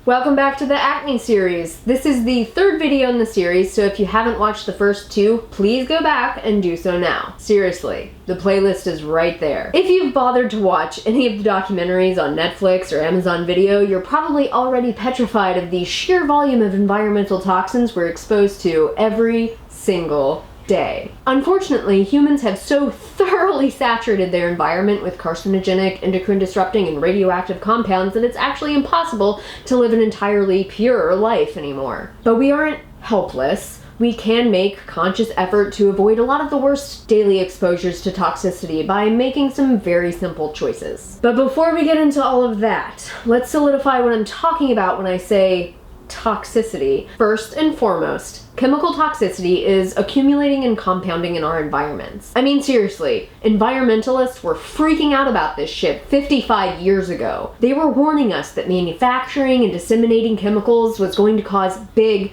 Welcome back to the Acne series. This is the third video in the series, so if you haven't watched the first two, please go back and do so now. Seriously, the playlist is right there. If you've bothered to watch any of the documentaries on Netflix or Amazon Video, you're probably already petrified of the sheer volume of environmental toxins we're exposed to every single day. Unfortunately, humans have so thoroughly saturated their environment with carcinogenic, endocrine disrupting, and radioactive compounds that it's actually impossible to live an entirely pure life anymore. But we aren't helpless. We can make conscious effort to avoid a lot of the worst daily exposures to toxicity by making some very simple choices. But before we get into all of that, let's solidify what I'm talking about when I say toxicity. First and foremost, chemical toxicity is accumulating and compounding in our environments. I mean, seriously, environmentalists were freaking out about this shit 55 years ago. They were warning us that manufacturing and disseminating chemicals was going to cause big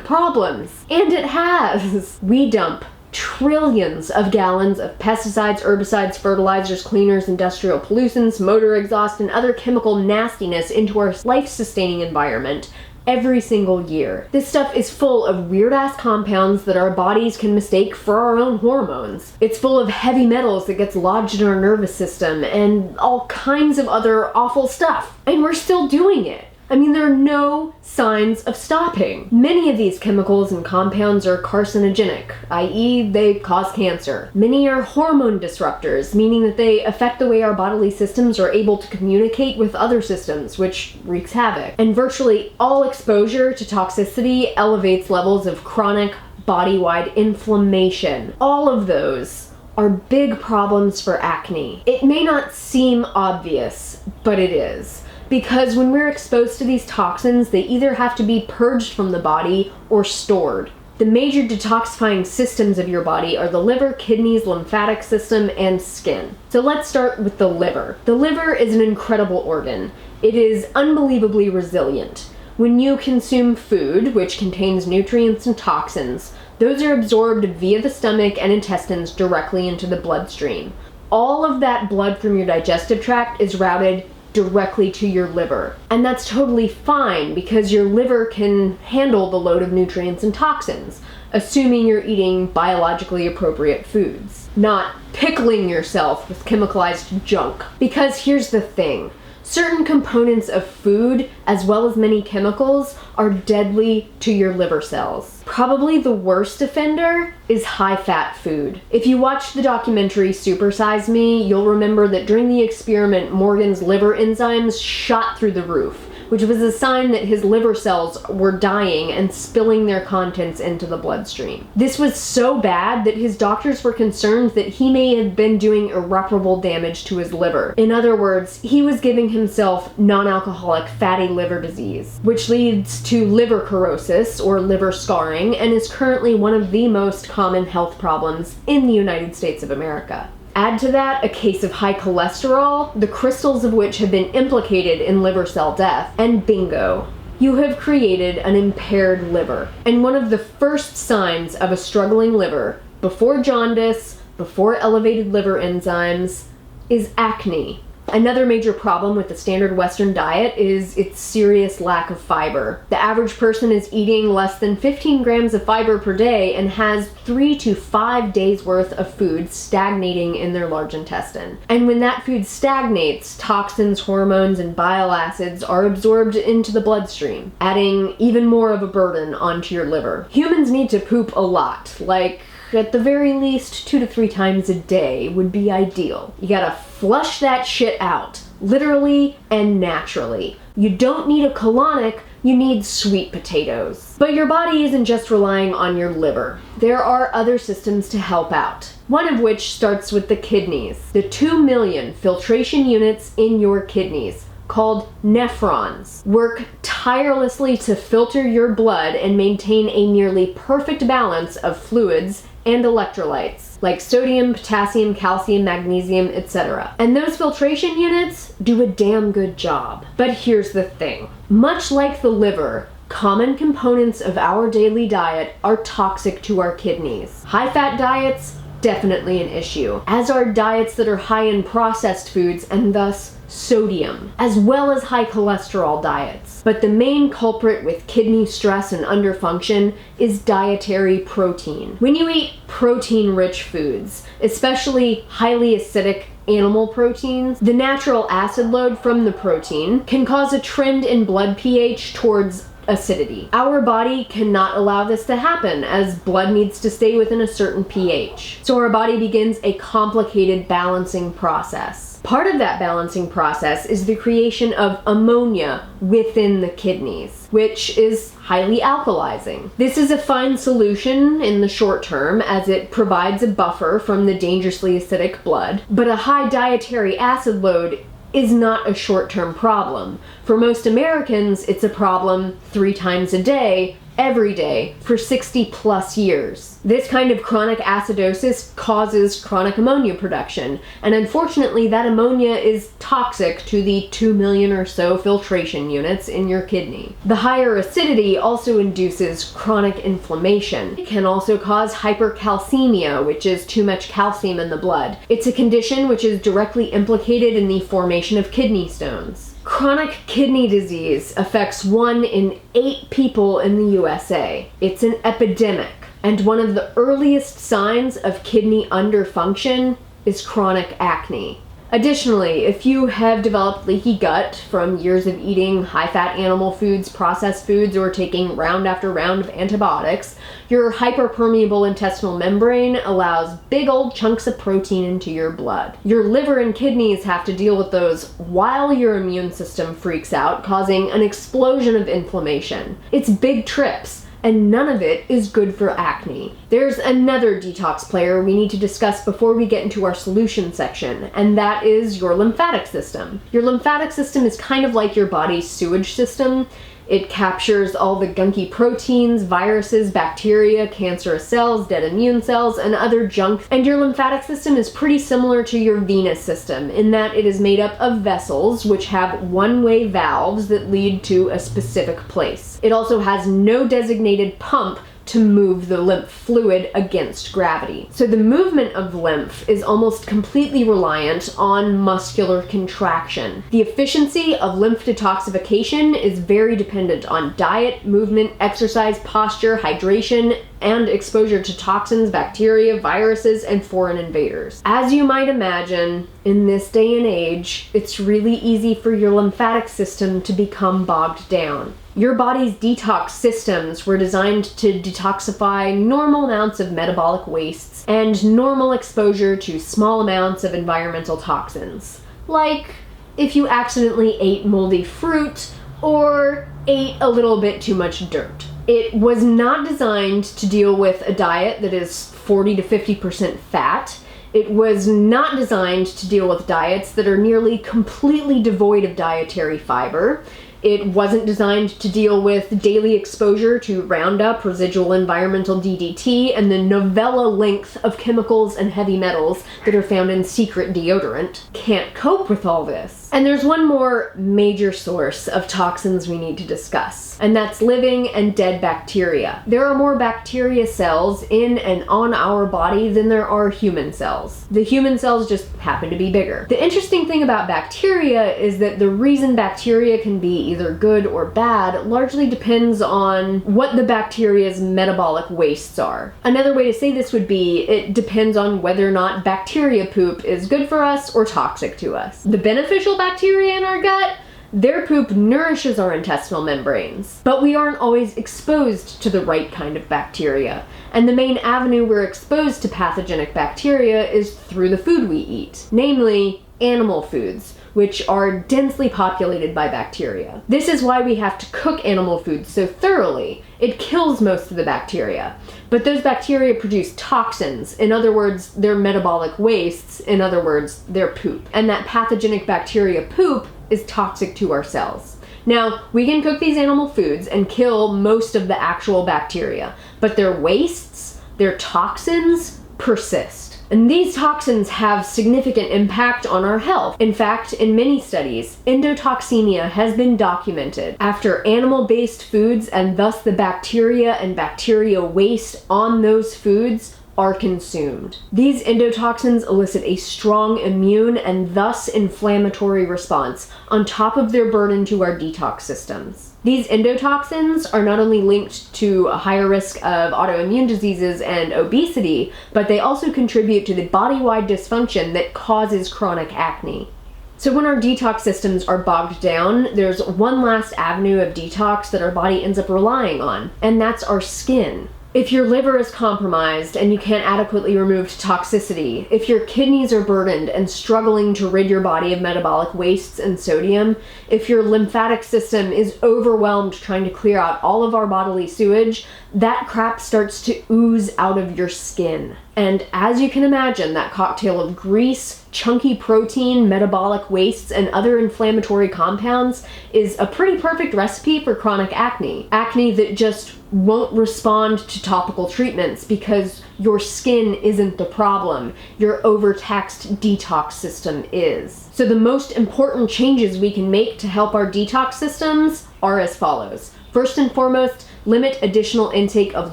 problems. And it has. We dump trillions of gallons of pesticides, herbicides, fertilizers, cleaners, industrial pollutants, motor exhaust, and other chemical nastiness into our life-sustaining environment every single year. This stuff is full of weird-ass compounds that our bodies can mistake for our own hormones. It's full of heavy metals that gets lodged in our nervous system and all kinds of other awful stuff. And we're still doing it. I mean, there are no signs of stopping. Many of these chemicals and compounds are carcinogenic, i.e. they cause cancer. Many are hormone disruptors, meaning that they affect the way our bodily systems are able to communicate with other systems, which wreaks havoc. And virtually all exposure to toxicity elevates levels of chronic body-wide inflammation. All of those are big problems for acne. It may not seem obvious, but it is. Because when we're exposed to these toxins, they either have to be purged from the body or stored. The major detoxifying systems of your body are the liver, kidneys, lymphatic system, and skin. So let's start with the liver. The liver is an incredible organ. It is unbelievably resilient. When you consume food, which contains nutrients and toxins, those are absorbed via the stomach and intestines directly into the bloodstream. All of that blood from your digestive tract is routed directly to your liver. And that's totally fine because your liver can handle the load of nutrients and toxins, assuming you're eating biologically appropriate foods, not pickling yourself with chemicalized junk. Because here's the thing. Certain components of food, as well as many chemicals, are deadly to your liver cells. Probably the worst offender is high-fat food. If you watched the documentary Super Size Me, you'll remember that during the experiment, Morgan's liver enzymes shot through the roof, which was a sign that his liver cells were dying and spilling their contents into the bloodstream. This was so bad that his doctors were concerned that he may have been doing irreparable damage to his liver. In other words, he was giving himself non-alcoholic fatty liver disease, which leads to liver cirrhosis or liver scarring and is currently one of the most common health problems in the United States of America. Add to that a case of high cholesterol, the crystals of which have been implicated in liver cell death, and bingo, you have created an impaired liver. And one of the first signs of a struggling liver, before jaundice, before elevated liver enzymes, is acne. Another major problem with the standard Western diet is its serious lack of fiber. The average person is eating less than 15 grams of fiber per day and has 3 to 5 days worth of food stagnating in their large intestine. And when that food stagnates, toxins, hormones, and bile acids are absorbed into the bloodstream, adding even more of a burden onto your liver. Humans need to poop a lot, like at the very least 2 to 3 times a day would be ideal. You gotta flush that shit out, literally and naturally. You don't need a colonic, you need sweet potatoes. But your body isn't just relying on your liver. There are other systems to help out. One of which starts with the kidneys. The 2 million filtration units in your kidneys, called nephrons, work tirelessly to filter your blood and maintain a nearly perfect balance of fluids and electrolytes, like sodium, potassium, calcium, magnesium, etc. And those filtration units do a damn good job. But here's the thing. Much like the liver, common components of our daily diet are toxic to our kidneys. High-fat diets definitely an issue, as are diets that are high in processed foods and thus sodium, as well as high cholesterol diets. But the main culprit with kidney stress and underfunction is dietary protein. When you eat protein-rich foods, especially highly acidic animal proteins, the natural acid load from the protein can cause a trend in blood pH towards acidity. Our body cannot allow this to happen, as blood needs to stay within a certain pH. So our body begins a complicated balancing process. Part of that balancing process is the creation of ammonia within the kidneys, which is highly alkalizing. This is a fine solution in the short term, as it provides a buffer from the dangerously acidic blood, but a high dietary acid load is not a short-term problem. For most Americans, it's a problem 3 times a day, every day, for 60+ years. This kind of chronic acidosis causes chronic ammonia production, and unfortunately that ammonia is toxic to the 2 million or so filtration units in your kidney. The higher acidity also induces chronic inflammation. It can also cause hypercalcemia, which is too much calcium in the blood. It's a condition which is directly implicated in the formation of kidney stones. Chronic kidney disease affects 1 in 8 people in the USA. It's an epidemic, and one of the earliest signs of kidney underfunction is chronic acne. Additionally, if you have developed leaky gut from years of eating high-fat animal foods, processed foods, or taking round after round of antibiotics, your hyperpermeable intestinal membrane allows big old chunks of protein into your blood. Your liver and kidneys have to deal with those while your immune system freaks out, causing an explosion of inflammation. It's big trips, and none of it is good for acne. There's another detox player we need to discuss before we get into our solution section, and that is your lymphatic system. Your lymphatic system is kind of like your body's sewage system. It captures all the gunky proteins, viruses, bacteria, cancerous cells, dead immune cells, and other junk. And your lymphatic system is pretty similar to your venous system in that it is made up of vessels which have one-way valves that lead to a specific place. It also has no designated pump to move the lymph fluid against gravity. So the movement of lymph is almost completely reliant on muscular contraction. The efficiency of lymph detoxification is very dependent on diet, movement, exercise, posture, hydration, and exposure to toxins, bacteria, viruses, and foreign invaders. As you might imagine, in this day and age, it's really easy for your lymphatic system to become bogged down. Your body's detox systems were designed to detoxify normal amounts of metabolic wastes and normal exposure to small amounts of environmental toxins. Like if you accidentally ate moldy fruit or ate a little bit too much dirt. It was not designed to deal with a diet that is 40 to 50% fat. It was not designed to deal with diets that are nearly completely devoid of dietary fiber. It wasn't designed to deal with daily exposure to Roundup, residual environmental DDT, and the novella length of chemicals and heavy metals that are found in secret deodorant. Can't cope with all this. And there's one more major source of toxins we need to discuss, and that's living and dead bacteria. There are more bacteria cells in and on our body than there are human cells. The human cells just happen to be bigger. The interesting thing about bacteria is that the reason bacteria can be either good or bad largely depends on what the bacteria's metabolic wastes are. Another way to say this would be, it depends on whether or not bacteria poop is good for us or toxic to us. The beneficial bacteria in our gut, their poop nourishes our intestinal membranes, but we aren't always exposed to the right kind of bacteria. And the main avenue we're exposed to pathogenic bacteria is through the food we eat, namely animal foods, which are densely populated by bacteria. This is why we have to cook animal foods so thoroughly. It kills most of the bacteria. But those bacteria produce toxins, in other words, their metabolic wastes, in other words, their poop. And that pathogenic bacteria poop is toxic to our cells. Now, we can cook these animal foods and kill most of the actual bacteria, but their wastes, their toxins, persist. And these toxins have significant impact on our health. In fact, in many studies, endotoxemia has been documented after animal-based foods, and thus the bacteria and bacteria waste on those foods are consumed. These endotoxins elicit a strong immune and thus inflammatory response on top of their burden to our detox systems. These endotoxins are not only linked to a higher risk of autoimmune diseases and obesity, but they also contribute to the body-wide dysfunction that causes chronic acne. So when our detox systems are bogged down, there's one last avenue of detox that our body ends up relying on, and that's our skin. If your liver is compromised and you can't adequately remove toxicity, if your kidneys are burdened and struggling to rid your body of metabolic wastes and sodium, if your lymphatic system is overwhelmed trying to clear out all of our bodily sewage, that crap starts to ooze out of your skin. And as you can imagine, that cocktail of grease, chunky protein, metabolic wastes, and other inflammatory compounds is a pretty perfect recipe for chronic acne. Acne that just won't respond to topical treatments because your skin isn't the problem. Your overtaxed detox system is. So the most important changes we can make to help our detox systems are as follows. First and foremost, limit additional intake of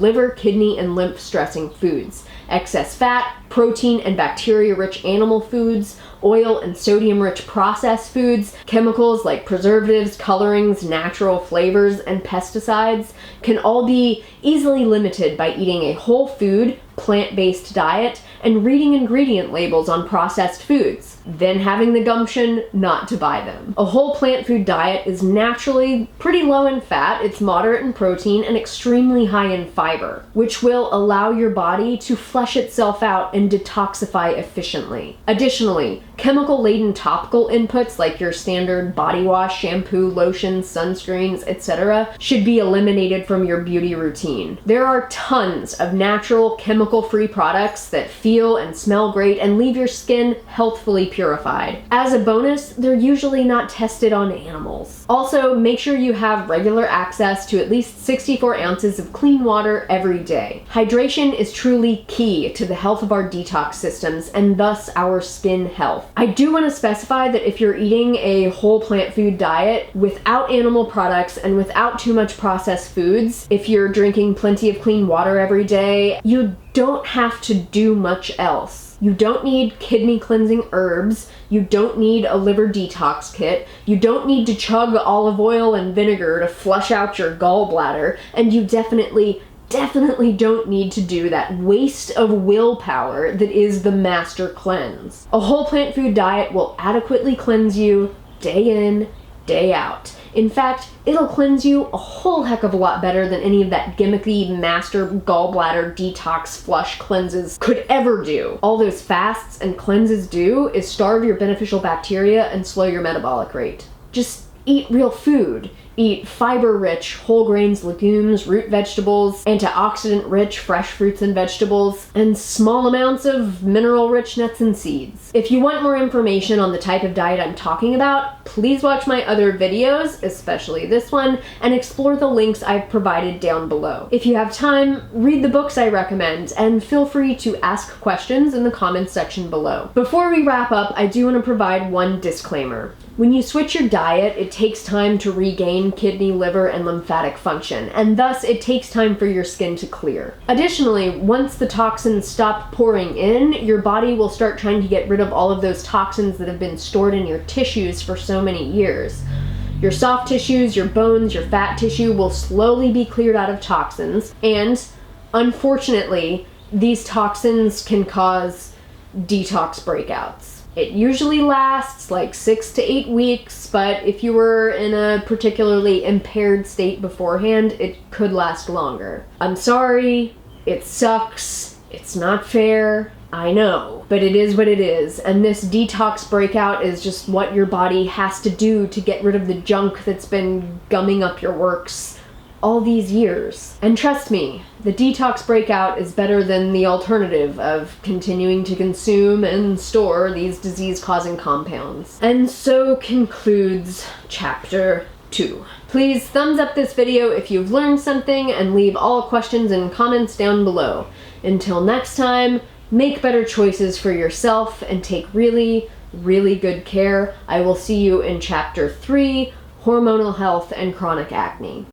liver, kidney, and lymph stressing foods. Excess fat, protein and bacteria-rich animal foods, oil and sodium-rich processed foods, chemicals like preservatives, colorings, natural flavors, and pesticides can all be easily limited by eating a whole food, plant-based diet and reading ingredient labels on processed foods, then having the gumption not to buy them. A whole plant food diet is naturally pretty low in fat, it's moderate in protein, and extremely high in fiber, which will allow your body to flush itself out and detoxify efficiently. Additionally, chemical-laden topical inputs like your standard body wash, shampoo, lotions, sunscreens, etc. should be eliminated from your beauty routine. There are tons of natural, chemical-free products that feel and smell great and leave your skin healthfully purified. As a bonus, they're usually not tested on animals. Also, make sure you have regular access to at least 64 ounces of clean water every day. Hydration is truly key to the health of our detox systems and thus our skin health. I do want to specify that if you're eating a whole plant food diet without animal products and without too much processed foods, if you're drinking plenty of clean water every day, you don't have to do much else. You don't need kidney cleansing herbs, you don't need a liver detox kit, you don't need to chug olive oil and vinegar to flush out your gallbladder, and you definitely don't need to do that waste of willpower that is the master cleanse. A whole plant food diet will adequately cleanse you day in, day out. In fact, it'll cleanse you a whole heck of a lot better than any of that gimmicky master gallbladder detox flush cleanses could ever do. All those fasts and cleanses do is starve your beneficial bacteria and slow your metabolic rate. Just eat real food. Eat fiber-rich whole grains, legumes, root vegetables, antioxidant-rich fresh fruits and vegetables, and small amounts of mineral-rich nuts and seeds. If you want more information on the type of diet I'm talking about, please watch my other videos, especially this one, and explore the links I've provided down below. If you have time, read the books I recommend, and feel free to ask questions in the comments section below. Before we wrap up, I do want to provide one disclaimer. When you switch your diet, it takes time to regain kidney, liver, and lymphatic function, and thus it takes time for your skin to clear. Additionally, once the toxins stop pouring in, your body will start trying to get rid of all of those toxins that have been stored in your tissues for so many years. Your soft tissues, your bones, your fat tissue will slowly be cleared out of toxins, and unfortunately, these toxins can cause detox breakouts. It usually lasts like 6 to 8 weeks, but if you were in a particularly impaired state beforehand, it could last longer. I'm sorry, it sucks, it's not fair, I know, but it is what it is, and this detox breakout is just what your body has to do to get rid of the junk that's been gumming up your works all these years. And trust me, the detox breakout is better than the alternative of continuing to consume and store these disease-causing compounds. And so concludes Chapter 2. Please thumbs up this video if you've learned something and leave all questions and comments down below. Until next time, make better choices for yourself and take really, really good care. I will see you in Chapter 3, Hormonal Health and Chronic Acne.